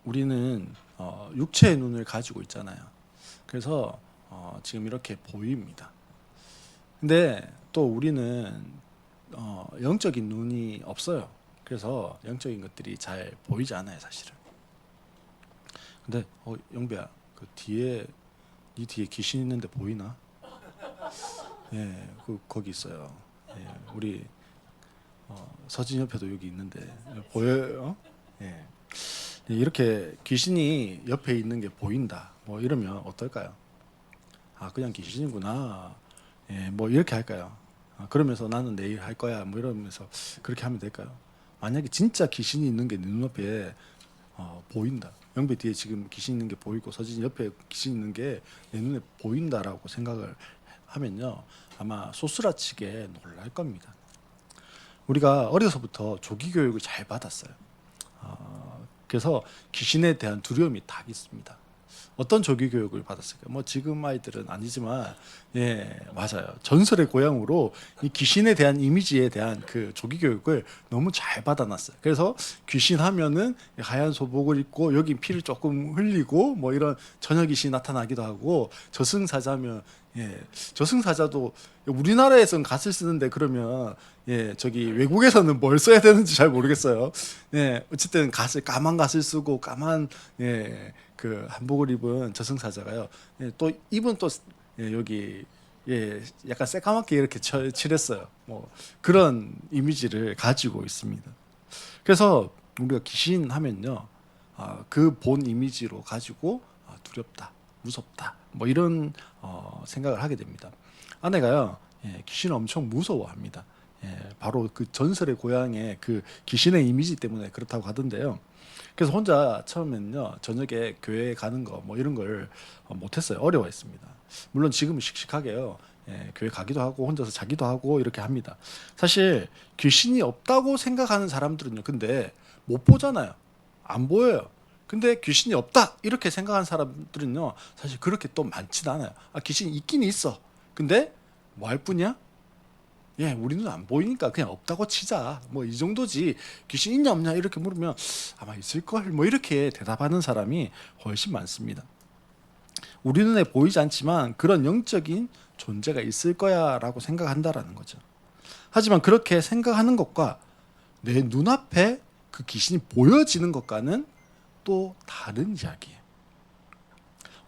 우리는 육체의 눈을 가지고 있잖아요. 그래서 지금 이렇게 보입니다. 근데 또 우리는 영적인 눈이 없어요. 그래서 영적인 것들이 잘 보이지 않아요, 사실은. 근데 영배야, 그 뒤에 네 뒤에 귀신 있는데 보이나? 예, 거기 있어요. 예, 우리 서진 옆에도 여기 있는데 보여요? 예. 이렇게 귀신이 옆에 있는 게 보인다. 뭐 이러면 어떨까요? 아, 그냥 귀신이구나. 예, 뭐 이렇게 할까요? 그러면서 나는 내일 할 거야. 뭐 이러면서 그렇게 하면 될까요? 만약에 진짜 귀신이 있는 게 내 눈앞에 보인다. 영배 뒤에 지금 귀신 있는 게 보이고 서진 옆에 귀신 있는 게 내 눈에 보인다라고 생각을 하면요. 아마 소스라치게 놀랄 겁니다. 우리가 어려서부터 조기 교육을 잘 받았어요. 그래서 귀신에 대한 두려움이 다 있습니다. 어떤 조기 교육을 받았을까요? 뭐 지금 아이들은 아니지만 예, 맞아요. 전설의 고향으로 이 귀신에 대한 이미지에 대한 그 조기 교육을 너무 잘 받아놨어요. 그래서 귀신 하면은 하얀 소복을 입고 여기 피를 조금 흘리고 뭐 이런 처녀 귀신이 나타나기도 하고 저승사자면 예, 저승사자도 우리나라에서는 갓을 쓰는데 그러면 예, 저기 외국에서는 뭘 써야 되는지 잘 모르겠어요. 예, 어쨌든 갓을 까만 갓을 쓰고 까만 예, 그 한복을 입은 저승사자가요. 예, 또 입은 또 예, 여기 예, 약간 새까맣게 이렇게 칠했어요. 뭐 그런 이미지를 가지고 있습니다. 그래서 우리가 귀신 하면요, 그 본 이미지로 가지고 두렵다, 무섭다, 뭐 이런 생각을 하게 됩니다. 아내가요, 예, 귀신을 엄청 무서워합니다. 예, 바로 그 전설의 고향의 그 귀신의 이미지 때문에 그렇다고 하던데요. 그래서 혼자 처음에는요, 저녁에 교회에 가는 거 뭐 이런 걸 못했어요. 어려워했습니다. 물론 지금은 씩씩하게요, 예, 교회 가기도 하고 혼자서 자기도 하고 이렇게 합니다. 사실 귀신이 없다고 생각하는 사람들은요, 근데 못 보잖아요. 안 보여요. 근데 귀신이 없다 이렇게 생각하는 사람들은요, 사실 그렇게 또 많지는 않아요. 귀신이 있긴 있어. 근데 뭐 할 뿐이야? 예, 우리는 안 보이니까 그냥 없다고 치자. 뭐 이 정도지. 귀신 있냐 없냐 이렇게 물으면 아마 있을 걸. 뭐 이렇게 대답하는 사람이 훨씬 많습니다. 우리 눈에 보이지 않지만 그런 영적인 존재가 있을 거야라고 생각한다라는 거죠. 하지만 그렇게 생각하는 것과 내 눈앞에 그 귀신이 보여지는 것과는 또 다른 이야기예요.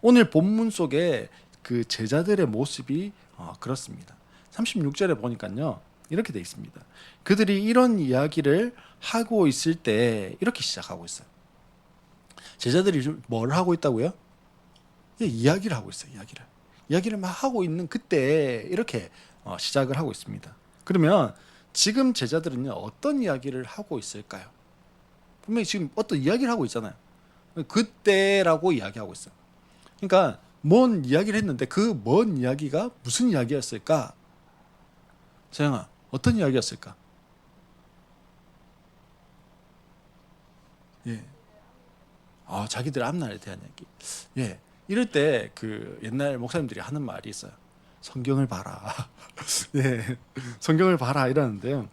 오늘 본문 속에 그 제자들의 모습이 그렇습니다. 36절에 보니까요, 이렇게 돼 있습니다. 그들이 이런 이야기를 하고 있을 때 이렇게 시작하고 있어요. 제자들이 뭘 하고 있다고요? 예, 이야기를 하고 있어요. 이야기를 막 하고 있는 그때 이렇게 시작을 하고 있습니다. 그러면 지금 제자들은요, 어떤 이야기를 하고 있을까요? 분명히 지금 어떤 이야기를 하고 있잖아요. 그때라고 이야기하고 있어요. 그러니까 뭔 이야기를 했는데 그 뭔 이야기가 무슨 이야기였을까? 서영아, 어떤 이야기였을까? 예. 자기들 앞날에 대한 얘기. 예. 이럴 때 그 옛날 목사님들이 하는 말이 있어요. 성경을 봐라. 예. 성경을 봐라 이러는데요.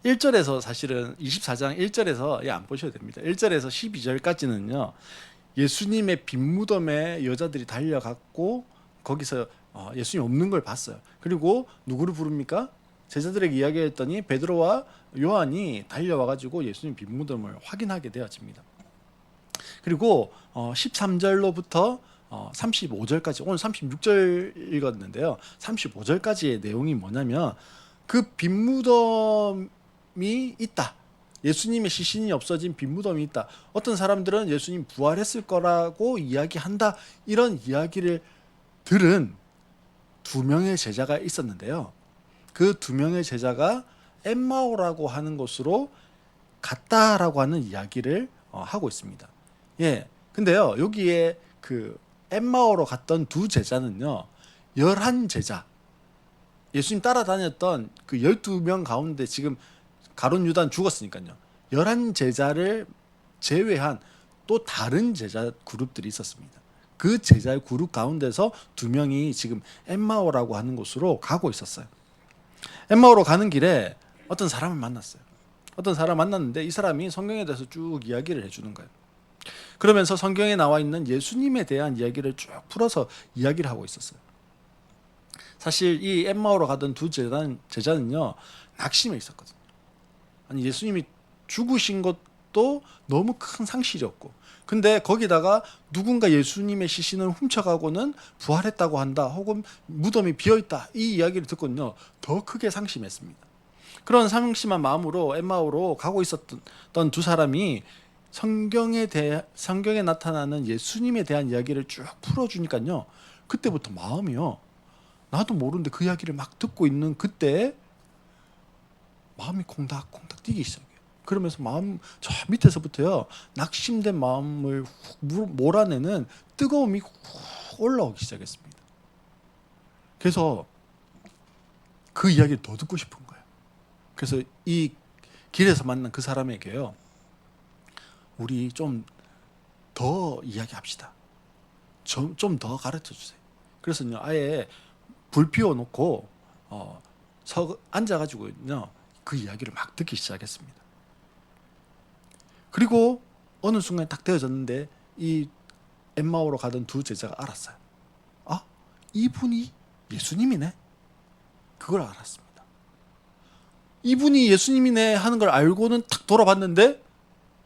1절에서 사실은 24장 1절에서 안 보셔도 됩니다. 1절에서 12절까지는요. 예수님의 빈 무덤에 여자들이 달려갔고 거기서 예수님 없는 걸 봤어요. 그리고 누구를 부릅니까? 제자들에게 이야기했더니 베드로와 요한이 달려와가지고 예수님 빈 무덤을 확인하게 되어집니다. 그리고 13절로부터 35절까지 오늘 36절 읽었는데요. 35절까지의 내용이 뭐냐면 그 빈 무덤이 있다. 예수님의 시신이 없어진 빈 무덤이 있다. 어떤 사람들은 예수님 부활했을 거라고 이야기한다. 이런 이야기를 들은 두 명의 제자가 있었는데요. 그 두 명의 제자가 엠마오라고 하는 곳으로 갔다라고 하는 이야기를 하고 있습니다. 예. 근데요, 여기에 그 엠마오로 갔던 두 제자는요, 11제자. 예수님 따라다녔던 그 12명 가운데 지금 가룟 유다는 죽었으니까요. 11제자를 제외한 또 다른 제자 그룹들이 있었습니다. 그 제자 그룹 가운데서 두 명이 지금 엠마오라고 하는 곳으로 가고 있었어요. 엠마오로 가는 길에 어떤 사람을 만났어요. 어떤 사람 만났는데 이 사람이 성경에 대해서 쭉 이야기를 해주는 거예요. 그러면서 성경에 나와 있는 예수님에 대한 이야기를 쭉 풀어서 이야기를 하고 있었어요. 사실 이 엠마오로 가던 두 제자는요, 낙심해 있었거든요. 아니, 예수님이 죽으신 것도 너무 큰 상실이었고, 근데 거기다가 누군가 예수님의 시신을 훔쳐가고는 부활했다고 한다, 혹은 무덤이 비어있다, 이 이야기를 듣고는요, 더 크게 상심했습니다. 그런 상심한 마음으로 엠마오로 가고 있었던 두 사람이 성경에 나타나는 예수님에 대한 이야기를 쭉 풀어주니까요, 그때부터 마음이요, 나도 모르는데 그 이야기를 막 듣고 있는 그때 마음이 콩닥콩닥 뛰기 시작해요. 그러면서 마음 저 밑에서부터요, 낙심된 마음을 훅 몰아내는 뜨거움이 훅 올라오기 시작했습니다. 그래서 그 이야기를 더 듣고 싶은 거예요. 그래서 이 길에서 만난 그 사람에게요, 우리 좀 더 이야기합시다. 좀 더 가르쳐 주세요. 그래서요, 아예 불 피워놓고 앉아가지고요, 그 이야기를 막 듣기 시작했습니다. 그리고 어느 순간 딱 되어졌는데 이 엠마오로 가던 두 제자가 알았어요. 아, 이분이 예수님이네. 그걸 알았습니다. 이분이 예수님이네 하는 걸 알고는 탁 돌아봤는데,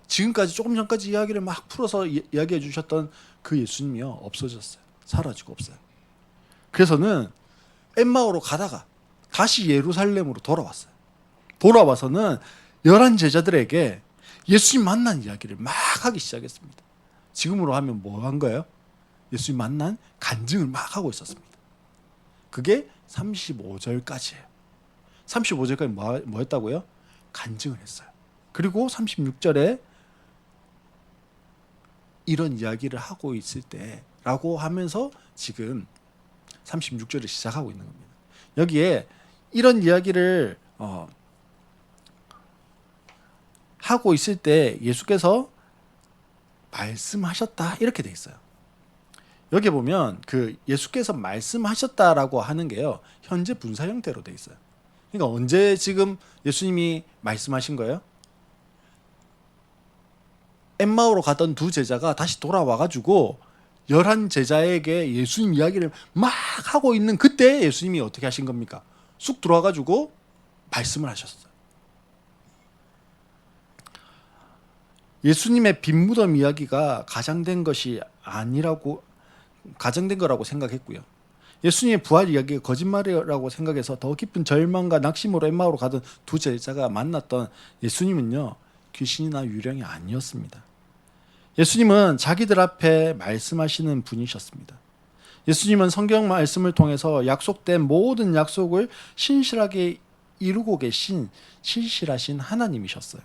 지금까지 조금 전까지 이야기를 막 풀어서 이야기해 주셨던 그 예수님이요, 없어졌어요. 사라지고 없어요. 그래서는 엠마오로 가다가 다시 예루살렘으로 돌아왔어요. 돌아와서는 11 제자들에게 예수님 만난 이야기를 막 하기 시작했습니다. 지금으로 하면 뭐 한 거예요? 예수님 만난 간증을 막 하고 있었습니다. 그게 35절까지예요. 35절까지 뭐 했다고요? 간증을 했어요. 그리고 36절에 이런 이야기를 하고 있을 때라고 하면서 지금 36절을 시작하고 있는 겁니다. 여기에 이런 이야기를 하고 있을 때 예수께서 말씀하셨다, 이렇게 돼 있어요. 여기 보면 그 예수께서 말씀하셨다라고 하는 게요, 현재 분사 형태로 돼 있어요. 그러니까 언제 지금 예수님이 말씀하신 거예요? 엠마오로 가던 두 제자가 다시 돌아와가지고 11 제자에게 예수님 이야기를 막 하고 있는 그때 예수님이 어떻게 하신 겁니까? 쑥 들어와가지고 말씀을 하셨어요. 예수님의 빈 무덤 이야기가 가장된 거라고 생각했고요. 예수님의 부활 이야기가 거짓말이라고 생각해서 더 깊은 절망과 낙심으로 엠마오로 가던 두 제자가 만났던 예수님은요, 귀신이나 유령이 아니었습니다. 예수님은 자기들 앞에 말씀하시는 분이셨습니다. 예수님은 성경 말씀을 통해서 약속된 모든 약속을 신실하게 이루고 계신 신실하신 하나님이셨어요.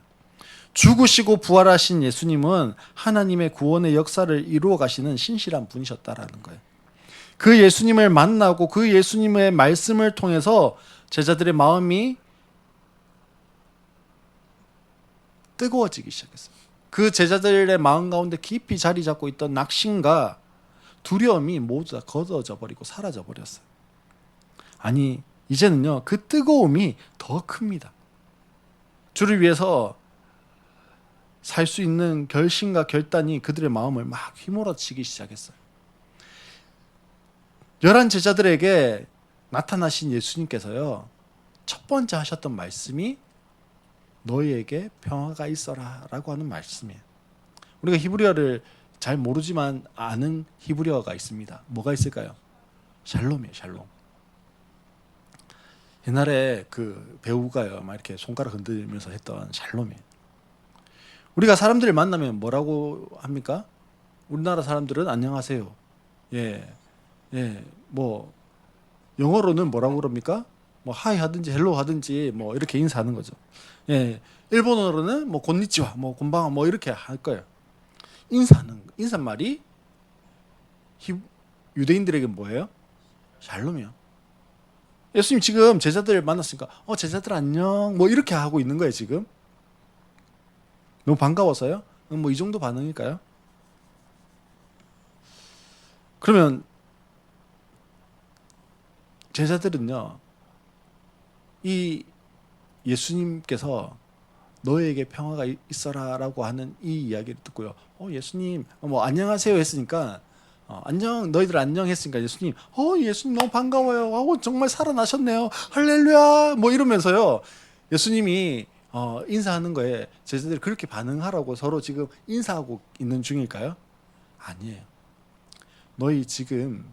죽으시고 부활하신 예수님은 하나님의 구원의 역사를 이루어 가시는 신실한 분이셨다라는 거예요. 그 예수님을 만나고 그 예수님의 말씀을 통해서 제자들의 마음이 뜨거워지기 시작했어요. 그 제자들의 마음 가운데 깊이 자리 잡고 있던 낙심과 두려움이 모두 다 걷어져 버리고 사라져 버렸어요. 아니, 이제는요, 그 뜨거움이 더 큽니다. 주를 위해서 살 수 있는 결심과 결단이 그들의 마음을 막 휘몰아치기 시작했어요. 11 제자들에게 나타나신 예수님께서요, 첫 번째 하셨던 말씀이 너희에게 평화가 있어라 라고 하는 말씀이에요. 우리가 히브리어를 잘 모르지만 아는 히브리어가 있습니다. 뭐가 있을까요? 샬롬이에요. 샬롬. 옛날에 그 배우가요, 막 이렇게 손가락 흔들면서 했던 샬롬이에요. 우리가 사람들을 만나면 뭐라고 합니까? 우리나라 사람들은 안녕하세요. 예, 예, 뭐 영어로는 뭐라고 그럽니까? 뭐 하이 하든지 헬로 하든지 뭐 이렇게 인사하는 거죠. 예, 일본어로는 뭐 곤니치와, 뭐 곤방와 뭐 이렇게 할 거예요. 인사말이 유대인들에게 뭐예요? 샬롬이요. 예수님 지금 제자들 만났으니까 제자들 안녕 뭐 이렇게 하고 있는 거예요. 지금 너무 반가워서요? 뭐 이 정도 반응일까요? 그러면 제자들은요, 이 예수님께서 너에게 평화가 있어라라고 하는 이 이야기를 듣고요. 예수님 뭐 안녕하세요 했으니까 안녕 너희들 안녕 했으니까 예수님 예수님 너무 반가워요. 정말 살아나셨네요. 할렐루야 뭐 이러면서요. 예수님이 인사하는 거에 제자들이 그렇게 반응하라고 서로 지금 인사하고 있는 중일까요? 아니에요. 너희 지금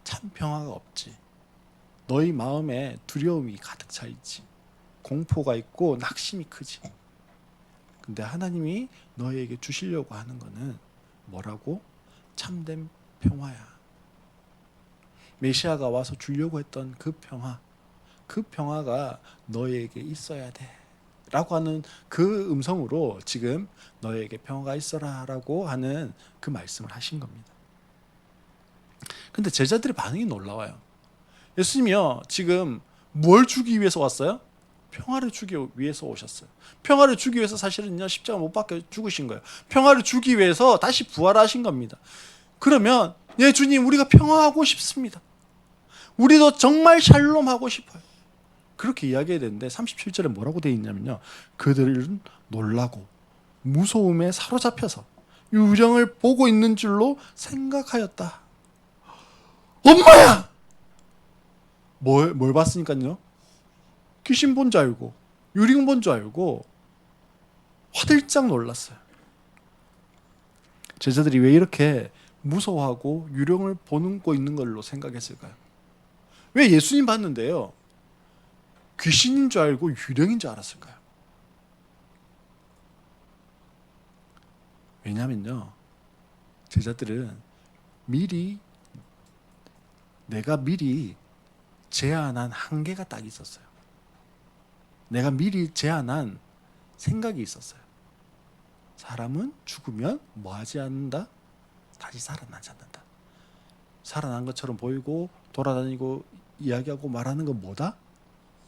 참 평화가 없지. 너희 마음에 두려움이 가득 차 있지. 공포가 있고 낙심이 크지. 근데 하나님이 너희에게 주시려고 하는 거는 뭐라고? 참된 평화야. 메시아가 와서 주려고 했던 그 평화, 그 평화가 너희에게 있어야 돼 라고 하는 그 음성으로 지금 너희에게 평화가 있어라 라고 하는 그 말씀을 하신 겁니다. 근데 제자들의 반응이 놀라워요. 예수님이요 지금 뭘 주기 위해서 왔어요? 평화를 주기 위해서 오셨어요. 평화를 주기 위해서 사실은요 십자가 못 박혀 죽으신 거예요. 평화를 주기 위해서 다시 부활하신 겁니다. 그러면 예 주님 우리가 평화하고 싶습니다. 우리도 정말 샬롬하고 싶어요. 그렇게 이야기해야 되는데 37절에 뭐라고 되어 있냐면요. 그들은 놀라고 무서움에 사로잡혀서 유령을 보고 있는 줄로 생각하였다. 엄마야! 뭘 봤으니까요? 귀신 본 줄 알고 유령 본 줄 알고 화들짝 놀랐어요. 제자들이 왜 이렇게 무서워하고 유령을 보고 있는 걸로 생각했을까요? 왜 예수님 봤는데요 귀신인 줄 알고 유령인 줄 알았을까요? 왜냐면요 제자들은 내가 미리 제안한 한계가 딱 있었어요. 내가 미리 제안한 생각이 있었어요. 사람은 죽으면 뭐 하지 않는다? 다시 살아나지 않는다. 살아난 것처럼 보이고 돌아다니고 이야기하고 말하는 건 뭐다?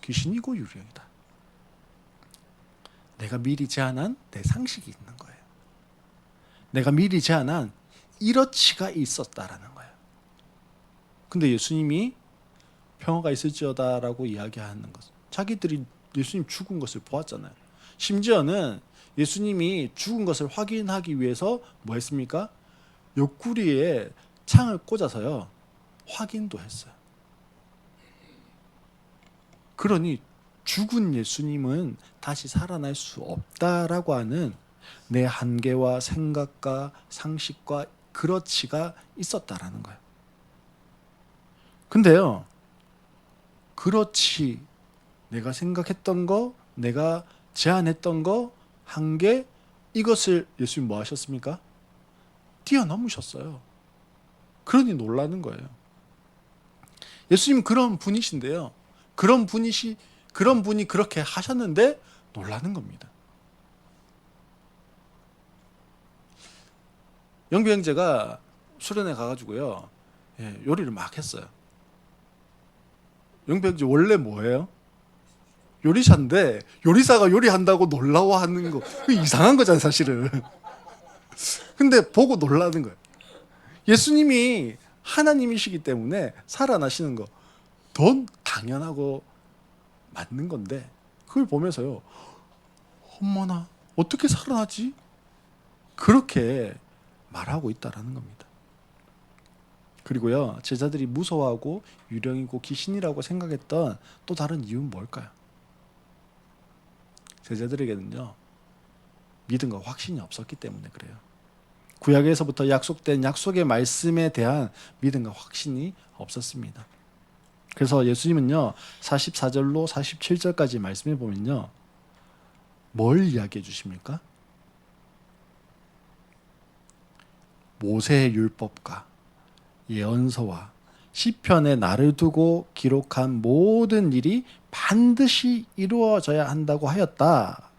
귀신이고 유령이다. 내가 미리 제안한 내 상식이 있는 거예요. 내가 미리 제안한 이러치가 있었다라는 거예요. 근데 예수님이 평화가 있을지어다라고 이야기하는 것. 자기들이 예수님 죽은 것을 보았잖아요. 심지어는 예수님이 죽은 것을 확인하기 위해서 뭐 했습니까? 옆구리에 창을 꽂아서요. 확인도 했어요. 그러니 죽은 예수님은 다시 살아날 수 없다라고 하는 내 한계와 생각과 상식과 그렇지가 있었다라는 거예요. 근데요. 그렇지 내가 생각했던 거, 내가 제안했던 거, 한계 이것을 예수님 뭐 하셨습니까? 뛰어넘으셨어요. 그러니 놀라는 거예요. 예수님 그런 분이신데요. 그런 분이 그렇게 하셨는데 놀라는 겁니다. 영비 형제가 수련회 가가지고요. 요리를 막 했어요. 영비 형제 원래 뭐예요? 요리사인데 요리사가 요리한다고 놀라워하는 거 이상한 거잖아요 사실은. 근데 보고 놀라는 거예요. 예수님이 하나님이시기 때문에 살아나시는 거 더 당연하고 맞는 건데 그걸 보면서요 어머나 어떻게 살아나지? 그렇게 말하고 있다라는 겁니다. 그리고요 제자들이 무서워하고 유령이고 귀신이라고 생각했던 또 다른 이유는 뭘까요? 제자들에게는요 믿음과 확신이 없었기 때문에 그래요. 구약에서부터 약속된 약속의 말씀에 대한 믿음과 확신이 없었습니다. 그래서 예수님은요 44절로 47절까지 말씀해 보면요 뭘 이야기해 주십니까? 모세의 율법과 예언서와 시편에 나를 두고 기록한 모든 일이 반드시 이루어져야 한다고 하였다.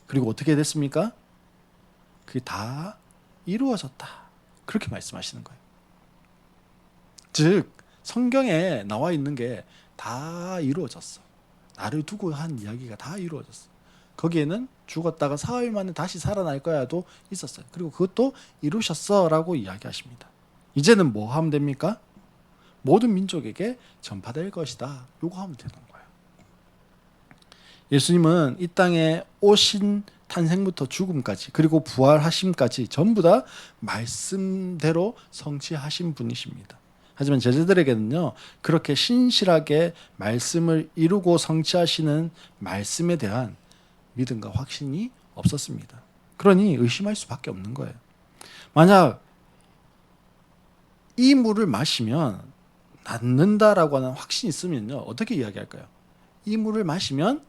그리고 어떻게 됐습니까? 그게 다 이루어졌다. 그렇게 말씀하시는 거예요. 즉 성경에 나와 있는 게 다 이루어졌어. 나를 두고 한 이야기가 다 이루어졌어. 거기에는 죽었다가 사흘 만에 다시 살아날 거야도 있었어요. 그리고 그것도 이루셨어 라고 이야기하십니다. 이제는 뭐 하면 됩니까? 모든 민족에게 전파될 것이다. 요거 하면 되는 거예요. 예수님은 이 땅에 오신 탄생부터 죽음까지 그리고 부활하심까지 전부 다 말씀대로 성취하신 분이십니다. 하지만 제자들에게는요, 그렇게 신실하게 말씀을 이루고 성취하시는 말씀에 대한 믿음과 확신이 없었습니다. 그러니 의심할 수밖에 없는 거예요. 만약 이 물을 마시면 낫는다라고 하는 확신이 있으면요, 어떻게 이야기할까요? 이 물을 마시면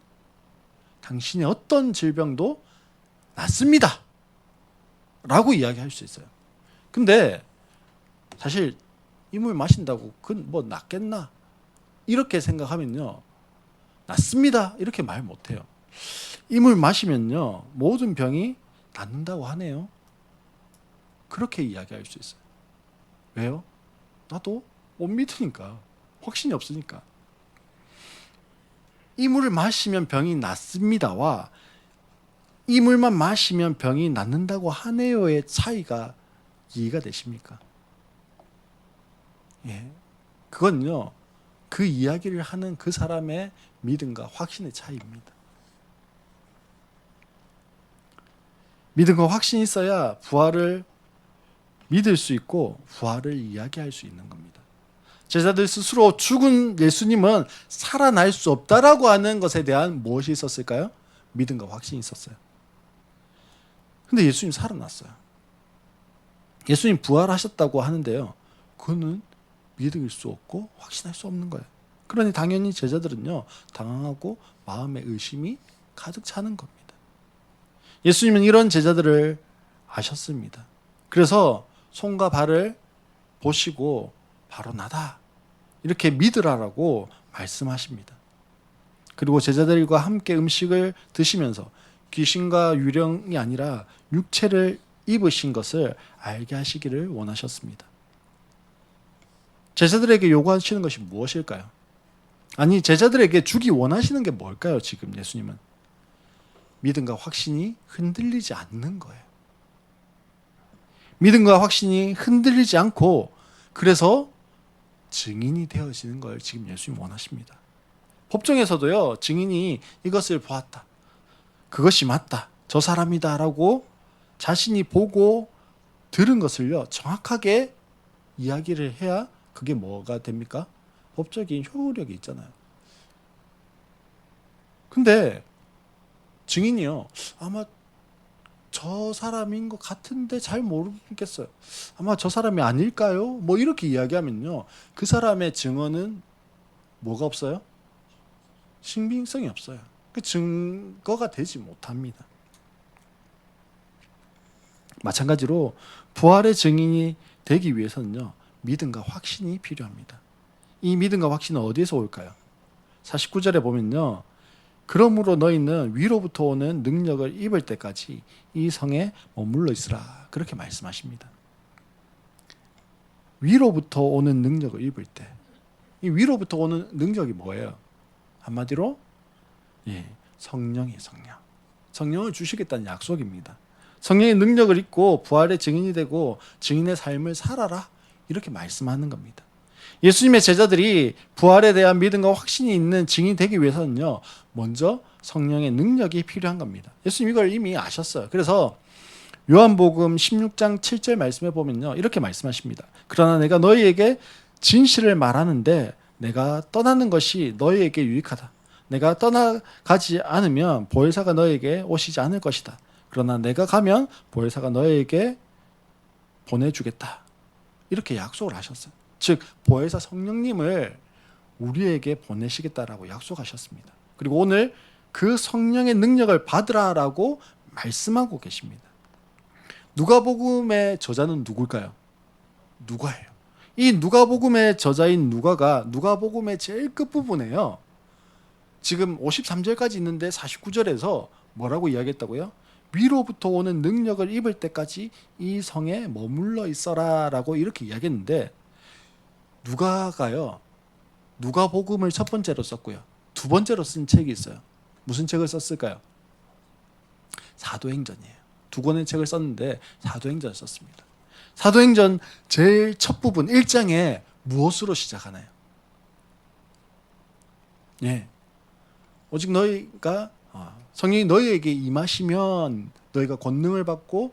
당신의 어떤 질병도 낫습니다 라고 이야기할 수 있어요. 근데 사실 이 물 마신다고 그건 뭐 낫겠나 이렇게 생각하면요, 낫습니다 이렇게 말 못해요. 이 물 마시면요 모든 병이 낫는다고 하네요, 그렇게 이야기할 수 있어요. 왜요? 나도 못 믿으니까, 확신이 없으니까. 이 물을 마시면 병이 낫습니다와 이 물만 마시면 병이 낫는다고 하네요의 차이가 이해가 되십니까? 예, 그건요 그 이야기를 하는 그 사람의 믿음과 확신의 차이입니다. 믿음과 확신이 있어야 부활을 믿을 수 있고 부활을 이야기할 수 있는 겁니다. 제자들 스스로 죽은 예수님은 살아날 수 없다라고 하는 것에 대한 무엇이 있었을까요? 믿음과 확신이 있었어요. 근데 예수님 살아났어요. 예수님 부활하셨다고 하는데요, 그거는 믿을 수 없고 확신할 수 없는 거예요. 그러니 당연히 제자들은요 당황하고 마음에 의심이 가득 차는 겁니다. 예수님은 이런 제자들을 아셨습니다. 그래서 손과 발을 보시고 바로 나다 이렇게 믿으라라고 말씀하십니다. 그리고 제자들과 함께 음식을 드시면서 귀신과 유령이 아니라 육체를 입으신 것을 알게 하시기를 원하셨습니다. 제자들에게 요구하시는 것이 무엇일까요? 아니, 제자들에게 주기 원하시는 게 뭘까요? 지금 예수님은 믿음과 확신이 흔들리지 않는 거예요. 믿음과 확신이 흔들리지 않고 그래서 증인이 되어지는 걸 지금 예수님 원하십니다. 법정에서도요, 증인이 이것을 보았다, 그것이 맞다, 저 사람이다 라고 자신이 보고 들은 것을요 정확하게 이야기를 해야 그게 뭐가 됩니까? 법적인 효력이 있잖아요. 근데 증인이요, 아마 저 사람인 것 같은데 잘 모르겠어요, 아마 저 사람이 아닐까요? 뭐 이렇게 이야기하면요 그 사람의 증언은 뭐가 없어요? 신빙성이 없어요. 그 증거가 되지 못합니다. 마찬가지로 부활의 증인이 되기 위해서는요 믿음과 확신이 필요합니다. 이 믿음과 확신은 어디에서 올까요? 49절에 보면요, 그러므로 너희는 위로부터 오는 능력을 입을 때까지 이 성에 머물러 있으라 그렇게 말씀하십니다. 위로부터 오는 능력을 입을 때, 이 위로부터 오는 능력이 뭐예요? 한마디로 성령이에요. 성령을 주시겠다는 약속입니다. 성령의 능력을 입고 부활의 증인이 되고 증인의 삶을 살아라 이렇게 말씀하는 겁니다. 예수님의 제자들이 부활에 대한 믿음과 확신이 있는 증인이 되기 위해서는요 먼저 성령의 능력이 필요한 겁니다. 예수님 이걸 이미 아셨어요. 그래서 요한복음 16장 7절 말씀에 보면요 이렇게 말씀하십니다. 그러나 내가 너희에게 진실을 말하는데 내가 떠나는 것이 너희에게 유익하다. 내가 떠나가지 않으면 보혜사가 너희에게 오시지 않을 것이다. 그러나 내가 가면 보혜사가 너희에게 보내주겠다. 이렇게 약속을 하셨어요. 즉 보혜사 성령님을 우리에게 보내시겠다라고 약속하셨습니다. 그리고 오늘 그 성령의 능력을 받으라라고 말씀하고 계십니다. 누가복음의 저자는 누굴까요? 누가예요. 이 누가복음의 저자인 누가가 누가복음의 제일 끝부분에요, 지금 53절까지 있는데 49절에서 뭐라고 이야기했다고요? 위로부터 오는 능력을 입을 때까지 이 성에 머물러 있어라 라고 이렇게 이야기했는데, 누가가요 누가복음을 첫 번째로 썼고요 두 번째로 쓴 책이 있어요. 무슨 책을 썼을까요? 사도행전이에요. 두 권의 책을 썼는데 사도행전을 썼습니다. 사도행전 제일 첫 부분 1장에 무엇으로 시작하나요? 오직 너희가 성령이 너희에게 임하시면 너희가 권능을 받고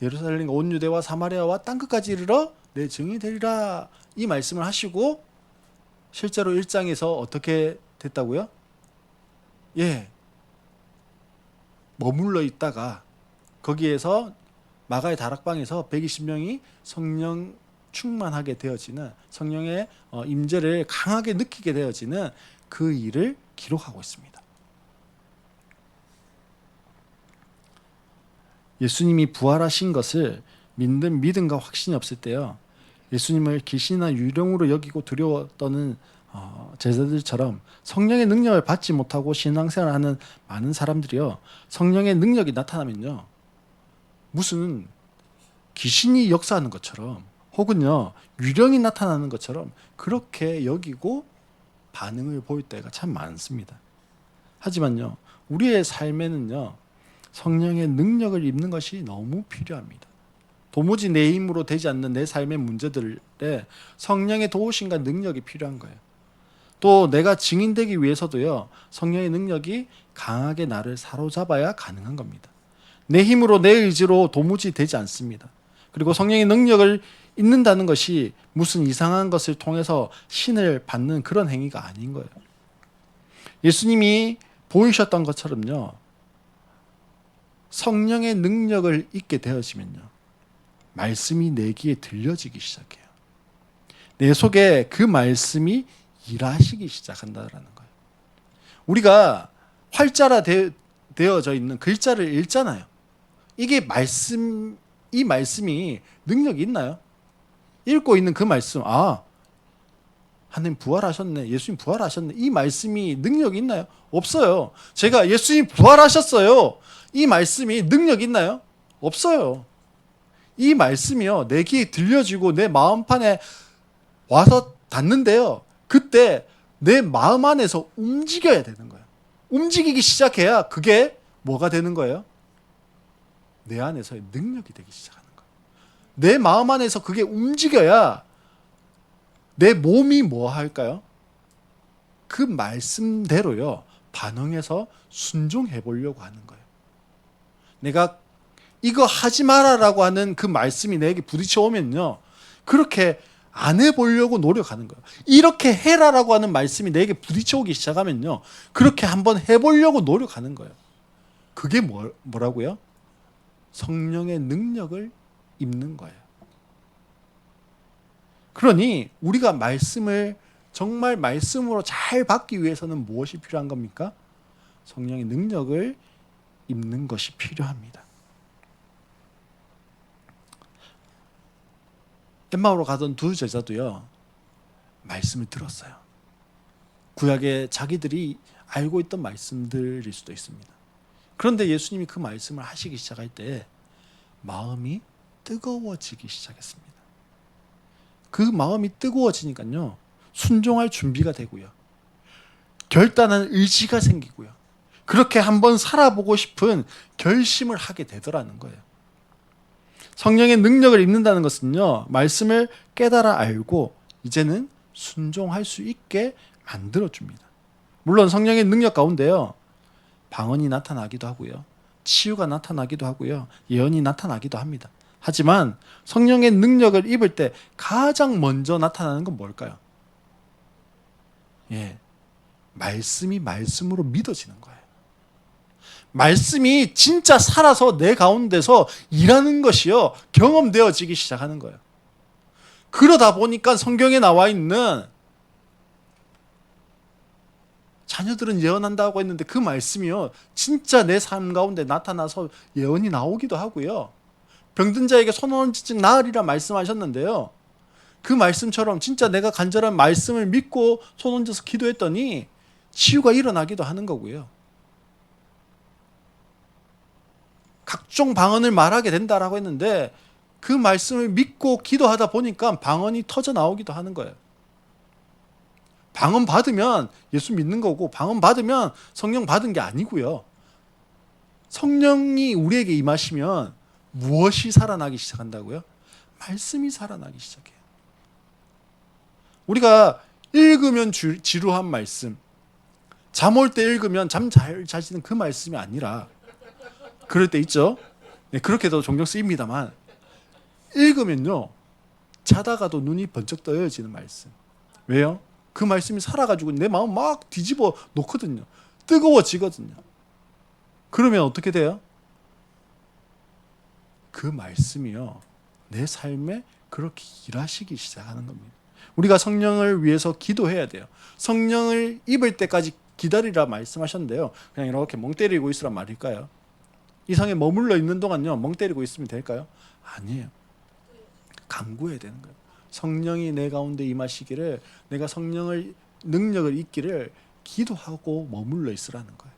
예루살렘 온 유대와 사마리아와 땅끝까지 이르러 내 증인이 되리라. 이 말씀을 하시고 실제로 1장에서 어떻게 됐다고요? 예, 머물러 있다가 거기에서 마가의 다락방에서 120명이 성령 충만하게 되어지는, 성령의 임재를 강하게 느끼게 되어지는 그 일을 기록하고 있습니다. 예수님이 부활하신 것을 믿는 믿음과 확신이 없을 때요, 예수님을 귀신이나 유령으로 여기고 두려워 떠는 제자들처럼 성령의 능력을 받지 못하고 신앙생활을 하는 많은 사람들이요, 성령의 능력이 나타나면요 무슨 귀신이 역사하는 것처럼 혹은요 유령이 나타나는 것처럼 그렇게 여기고 반응을 보일 때가 참 많습니다. 하지만요 우리의 삶에는요 성령의 능력을 입는 것이 너무 필요합니다. 도무지 내 힘으로 되지 않는 내 삶의 문제들에 성령의 도우심과 능력이 필요한 거예요. 또 내가 증인되기 위해서도요 성령의 능력이 강하게 나를 사로잡아야 가능한 겁니다. 내 힘으로 내 의지로 도무지 되지 않습니다. 그리고 성령의 능력을 잊는다는 것이 무슨 이상한 것을 통해서 신을 받는 그런 행위가 아닌 거예요. 예수님이 보이셨던 것처럼요 성령의 능력을 잊게 되어지면요 말씀이 내 귀에 들려지기 시작해요. 내 속에 그 말씀이 일하시기 시작한다는 거예요. 우리가 활자라 되어져 있는 글자를 읽잖아요. 이게 이 말씀이 능력이 있나요? 읽고 있는 그 말씀, 하나님 부활하셨네, 예수님 부활하셨네, 이 말씀이 능력이 있나요? 없어요. 제가 예수님 부활하셨어요, 이 말씀이 능력이 있나요? 없어요. 이 말씀이요 내 귀에 들려지고 내 마음판에 와서 닿는데요 그때 내 마음 안에서 움직여야 되는 거예요. 움직이기 시작해야 그게 뭐가 되는 거예요? 내 안에서의 능력이 되기 시작하는 거예요. 내 마음 안에서 그게 움직여야 내 몸이 뭐 할까요? 그 말씀대로요 반응해서 순종해 보려고 하는 거예요. 내가 이거 하지 마라라고 하는 그 말씀이 내게 부딪혀 오면요 그렇게 안 해보려고 노력하는 거예요. 이렇게 해라라고 하는 말씀이 내게 부딪혀 오기 시작하면요 그렇게 한번 해보려고 노력하는 거예요. 그게 뭐라고요? 성령의 능력을 입는 거예요. 그러니 우리가 말씀을 정말 말씀으로 잘 받기 위해서는 무엇이 필요한 겁니까? 성령의 능력을 입는 것이 필요합니다. 엠마오로 가던 두 제자도요 말씀을 들었어요. 구약에 자기들이 알고 있던 말씀들일 수도 있습니다. 그런데 예수님이 그 말씀을 하시기 시작할 때 마음이 뜨거워지기 시작했습니다. 그 마음이 뜨거워지니까요 순종할 준비가 되고요 결단한 의지가 생기고요 그렇게 한번 살아보고 싶은 결심을 하게 되더라는 거예요. 성령의 능력을 입는다는 것은요 말씀을 깨달아 알고 이제는 순종할 수 있게 만들어줍니다. 물론 성령의 능력 가운데요 방언이 나타나기도 하고요 치유가 나타나기도 하고요 예언이 나타나기도 합니다. 하지만 성령의 능력을 입을 때 가장 먼저 나타나는 건 뭘까요? 말씀이 말씀으로 믿어지는 거예요. 말씀이 진짜 살아서 내 가운데서 일하는 것이요 경험되어지기 시작하는 거예요. 그러다 보니까 성경에 나와 있는 자녀들은 예언한다고 했는데 그 말씀이요 진짜 내 삶 가운데 나타나서 예언이 나오기도 하고요 병든 자에게 손 얹으면 나으리라 말씀하셨는데요 그 말씀처럼 진짜 내가 간절한 말씀을 믿고 손 얹어서 기도했더니 치유가 일어나기도 하는 거고요 각종 방언을 말하게 된다라고 했는데 그 말씀을 믿고 기도하다 보니까 방언이 터져 나오기도 하는 거예요. 방언 받으면 예수 믿는 거고 방언 받으면 성령 받은 게 아니고요. 성령이 우리에게 임하시면 무엇이 살아나기 시작한다고요? 말씀이 살아나기 시작해요. 우리가 읽으면 지루한 말씀, 잠 올 때 읽으면 잠 잘 자시는 그 말씀이 아니라, 그럴 때 있죠. 네, 그렇게도 종종 쓰입니다만, 읽으면요 자다가도 눈이 번쩍 떠여지는 말씀. 왜요? 그 말씀이 살아가지고 내 마음 막 뒤집어 놓거든요. 뜨거워지거든요. 그러면 어떻게 돼요? 그 말씀이요 내 삶에 그렇게 일하시기 시작하는 겁니다. 우리가 성령을 위해서 기도해야 돼요. 성령을 입을 때까지 기다리라 말씀하셨는데요, 그냥 이렇게 멍 때리고 있으란 말일까요? 이 성에 머물러 있는 동안요 멍 때리고 있으면 될까요? 아니에요. 간구해야 되는 거예요. 성령이 내 가운데 임하시기를, 내가 성령을 능력을 입기를 기도하고 머물러 있으라는 거예요.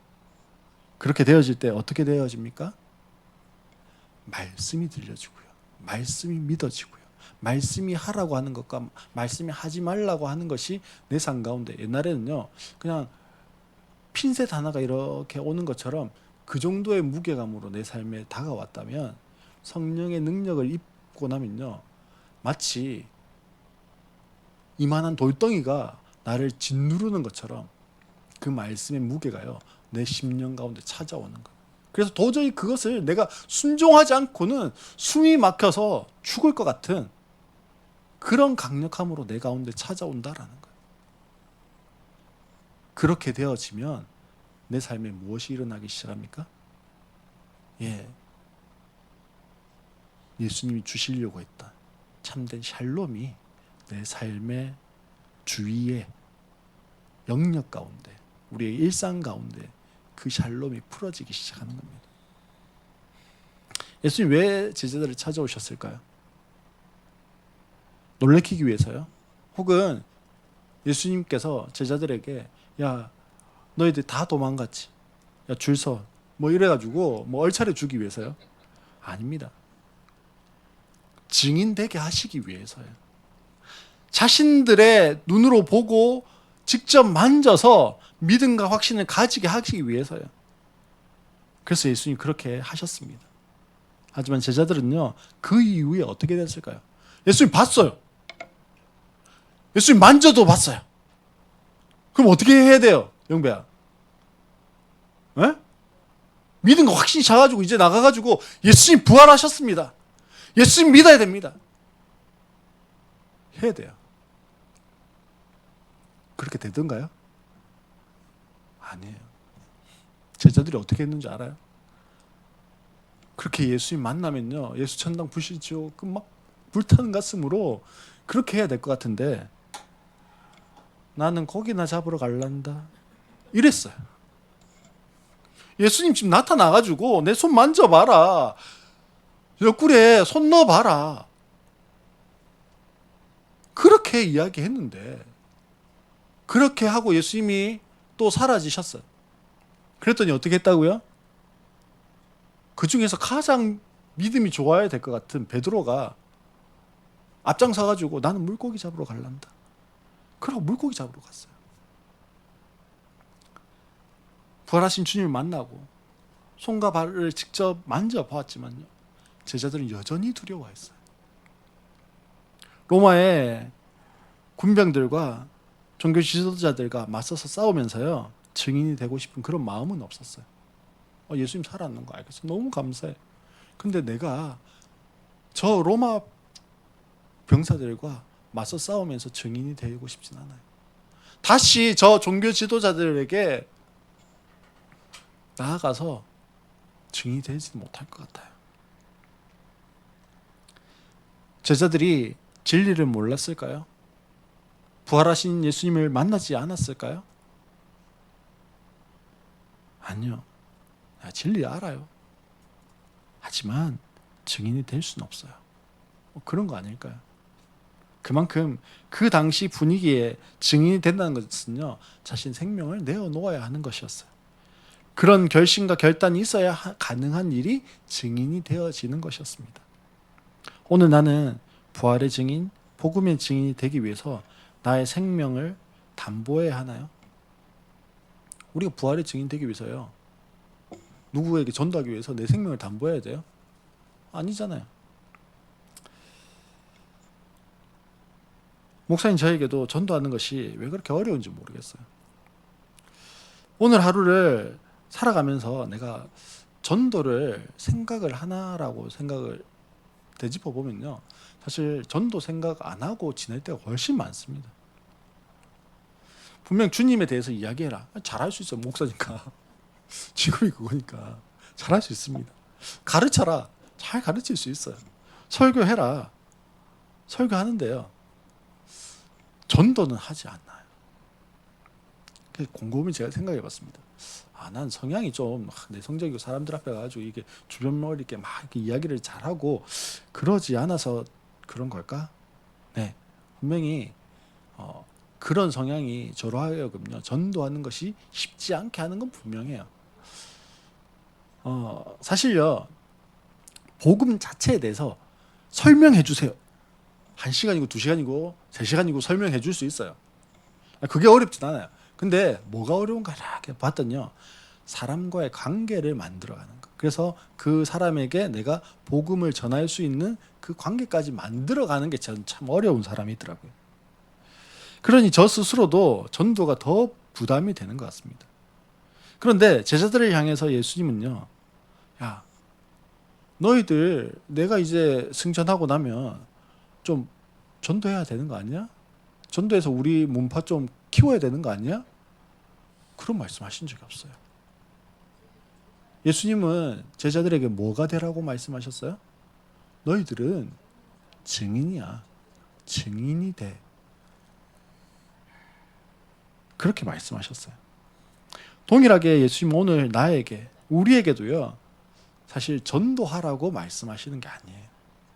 그렇게 되어질 때 어떻게 되어집니까? 말씀이 들려지고요, 말씀이 믿어지고요, 말씀이 하라고 하는 것과 말씀이 하지 말라고 하는 것이 내 삶 가운데, 옛날에는요 그냥 핀셋 하나가 이렇게 오는 것처럼 그 정도의 무게감으로 내 삶에 다가왔다면, 성령의 능력을 입고 나면요 마치 이만한 돌덩이가 나를 짓누르는 것처럼 그 말씀의 무게가요 내 심령 가운데 찾아오는 거예요. 그래서 도저히 그것을 내가 순종하지 않고는 숨이 막혀서 죽을 것 같은 그런 강력함으로 내 가운데 찾아온다라는 거예요. 그렇게 되어지면 내 삶에 무엇이 일어나기 시작합니까? 예수님이 주시려고 했던 참된 샬롬이 내 삶의 주위에, 영역 가운데, 우리의 일상 가운데 그 샬롬이 풀어지기 시작하는 겁니다. 예수님 왜 제자들을 찾아오셨을까요? 놀래키기 위해서요? 혹은 예수님께서 제자들에게 야 너희들 다 도망갔지, 야 줄 서, 뭐 이래가지고 뭐 얼차려 주기 위해서요? 아닙니다. 증인되게 하시기 위해서요. 자신들의 눈으로 보고 직접 만져서 믿음과 확신을 가지게 하기 위해서요. 그래서 예수님이 그렇게 하셨습니다. 하지만 제자들은요 그 이후에 어떻게 됐을까요? 예수님 봤어요. 예수님 만져도 봤어요. 그럼 어떻게 해야 돼요, 영배야? 에? 믿음과 확신이 차가지고 이제 나가가지고 예수님 부활하셨습니다, 예수님 믿어야 됩니다, 해야 돼요. 그렇게 되던가요? 아니에요. 제자들이 어떻게 했는지 알아요? 그렇게 예수님 만나면요 예수 천당 불시지옥 막 불타는 가슴으로 그렇게 해야 될 것 같은데, 나는 고기나 잡으러 갈란다 이랬어요. 예수님 지금 나타나가지고 내 손 만져봐라, 옆구리에 손 넣어봐라, 그렇게 이야기했는데, 그렇게 하고 예수님이 또 사라지셨어요. 그랬더니 어떻게 했다고요? 그 중에서 가장 믿음이 좋아야 될 것 같은 베드로가 앞장서가지고 나는 물고기 잡으러 갈란다, 그러고 물고기 잡으러 갔어요. 부활하신 주님을 만나고 손과 발을 직접 만져보았지만요 제자들은 여전히 두려워했어요. 로마의 군병들과 종교 지도자들과 맞서서 싸우면서요 증인이 되고 싶은 그런 마음은 없었어요. 예수님 살아있는 거 알겠어, 너무 감사해. 근데 내가 저 로마 병사들과 맞서 싸우면서 증인이 되고 싶진 않아요. 다시 저 종교 지도자들에게 나아가서 증인이 되지 못할 것 같아요. 제자들이 진리를 몰랐을까요? 부활하신 예수님을 만나지 않았을까요? 아니요. 진리 알아요. 하지만 증인이 될 수는 없어요. 그런 거 아닐까요? 그만큼 그 당시 분위기에 증인이 된다는 것은요 자신 생명을 내어놓아야 하는 것이었어요. 그런 결심과 결단이 있어야 가능한 일이 증인이 되어지는 것이었습니다. 오늘 나는 부활의 증인, 복음의 증인이 되기 위해서 나의 생명을 담보해야 하나요? 우리가 부활의 증인 되기 위해서요 누구에게 전도하기 위해서 내 생명을 담보해야 돼요? 아니잖아요. 목사님 저에게도 전도하는 것이 왜 그렇게 어려운지 모르겠어요. 오늘 하루를 살아가면서 내가 전도를 생각을 하나라고 생각을 되짚어 보면요, 사실 전도 생각 안 하고 지낼 때가 훨씬 많습니다. 분명 주님에 대해서 이야기해라. 잘할 수 있어요. 목사니까. 직업이 그거니까 잘할 수 있습니다. 가르쳐라. 잘 가르칠 수 있어요. 설교해라. 설교하는데요, 전도는 하지 않나요? 곰곰이 제가 생각해 봤습니다. 난 성향이 좀 내성적이고 사람들 앞에 가지고 이게 주변 말 이렇게 막 이렇게 이야기를 잘하고 그러지 않아서 그런 걸까? 네, 분명히 그런 성향이 저로 하여금요, 전도하는 것이 쉽지 않게 하는 건 분명해요. 사실요, 복음 자체에 대해서 설명해 주세요. 1시간이고 2시간이고 3시간이고 설명해 줄 수 있어요. 그게 어렵진 않아요. 근데 뭐가 어려운가 이렇게 봤더니요, 사람과의 관계를 만들어가는 거. 그래서 그 사람에게 내가 복음을 전할 수 있는 그 관계까지 만들어가는 게 참 어려운 사람이 있더라고요. 그러니 저 스스로도 전도가 더 부담이 되는 것 같습니다. 그런데 제자들을 향해서 예수님은요, 야, 너희들 내가 이제 승천하고 나면 좀 전도해야 되는 거 아니야? 전도해서 우리 문파 좀 키워야 되는 거 아니야? 그런 말씀하신 적이 없어요. 예수님은 제자들에게 뭐가 되라고 말씀하셨어요? 너희들은 증인이야. 증인이 돼. 그렇게 말씀하셨어요. 동일하게 예수님 오늘 나에게, 우리에게도요, 사실 전도하라고 말씀하시는 게 아니에요.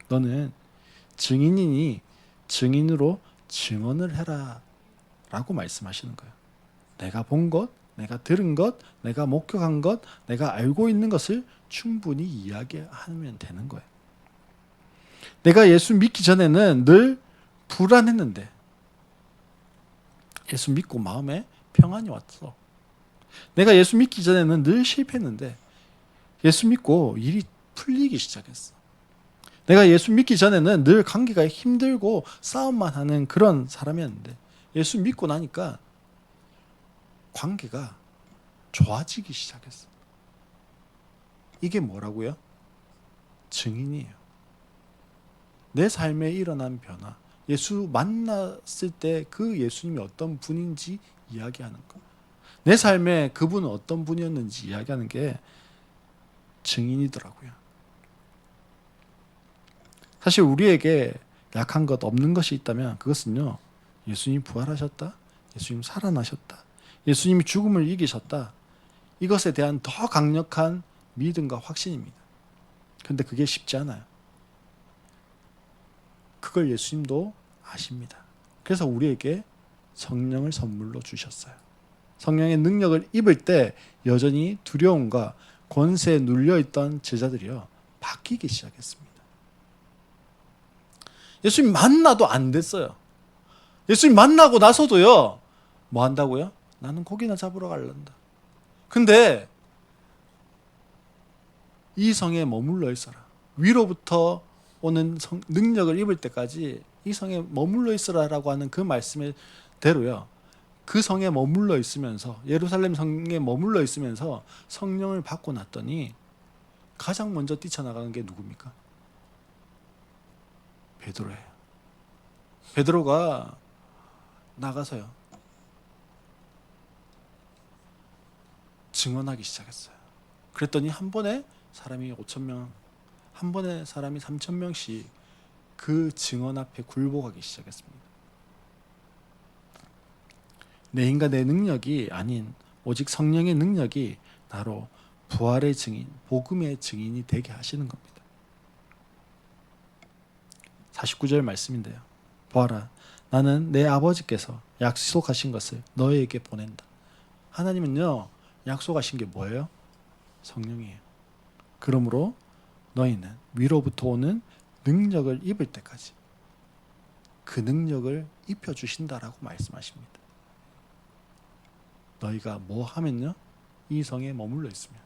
너는 증인이니 증인으로 증언을 해라 라고 말씀하시는 거예요. 내가 본 것, 내가 들은 것, 내가 목격한 것, 내가 알고 있는 것을 충분히 이야기하면 되는 거예요. 내가 예수 믿기 전에는 늘 불안했는데 예수 믿고 마음에 평안이 왔어. 내가 예수 믿기 전에는 늘 실패했는데 예수 믿고 일이 풀리기 시작했어. 내가 예수 믿기 전에는 늘 관계가 힘들고 싸움만 하는 그런 사람이었는데 예수 믿고 나니까 관계가 좋아지기 시작했어. 이게 뭐라고요? 증인이에요. 내 삶에 일어난 변화, 예수 만났을 때 그 예수님이 어떤 분인지 이야기하는 거, 내 삶에 그분은 어떤 분이었는지 이야기하는 게 증인이더라고요. 사실 우리에게 약한 것, 없는 것이 있다면 그것은요, 예수님 부활하셨다, 예수님 살아나셨다, 예수님이 죽음을 이기셨다, 이것에 대한 더 강력한 믿음과 확신입니다. 그런데 그게 쉽지 않아요. 그걸 예수님도 아십니다. 그래서 우리에게 성령을 선물로 주셨어요. 성령의 능력을 입을 때 여전히 두려움과 권세에 눌려있던 제자들이요, 바뀌기 시작했습니다. 예수님 만나도 안 됐어요. 예수님 만나고 나서도요, 뭐 한다고요? 나는 고기나 잡으러 갈란다. 근데 이 성에 머물러 있어라. 위로부터 오는 능력을 입을 때까지 이 성에 머물러 있으라라고 하는 그 말씀대로요, 그 성에 머물러 있으면서, 예루살렘 성에 머물러 있으면서 성령을 받고 났더니 가장 먼저 뛰쳐나가는 게 누굽니까? 베드로예요. 베드로가 나가서요, 증언하기 시작했어요. 그랬더니 한 번에 사람이 5,000명, 한 번에 사람이 3,000명씩 그 증언 앞에 굴복하기 시작했습니다. 내 힘과 내 능력이 아닌 오직 성령의 능력이 나로 부활의 증인, 복음의 증인이 되게 하시는 겁니다. 49절 말씀인데요, 보아라, 나는 내 아버지께서 약속하신 것을 너희에게 보낸다. 하나님은요, 약속하신 게 뭐예요? 성령이에요. 그러므로 너희는 위로부터 오는 능력을 입을 때까지 그 능력을 입혀주신다라고 말씀하십니다. 너희가 뭐 하면요? 이 성에 머물러 있으면,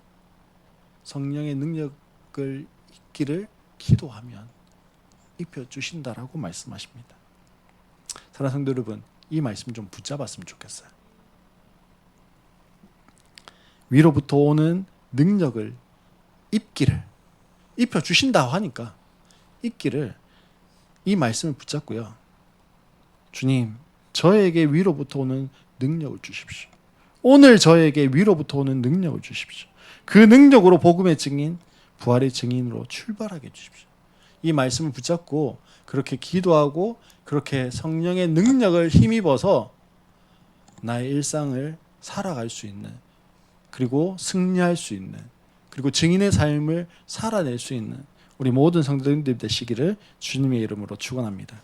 성령의 능력을 입기를 기도하면 입혀주신다라고 말씀하십니다. 사랑하는 성도 여러분, 이 말씀 좀 붙잡았으면 좋겠어요. 위로부터 오는 능력을 입혀 주신다고 하니까 입기를 이 말씀을 붙잡고요. 주님, 저에게 위로부터 오는 능력을 주십시오. 오늘 저에게 위로부터 오는 능력을 주십시오. 그 능력으로 복음의 증인, 부활의 증인으로 출발하게 해주십시오. 이 말씀을 붙잡고 그렇게 기도하고 그렇게 성령의 능력을 힘입어서 나의 일상을 살아갈 수 있는, 그리고 승리할 수 있는, 그리고 증인의 삶을 살아낼 수 있는 우리 모든 성도님들 되시기를 주님의 이름으로 축원합니다.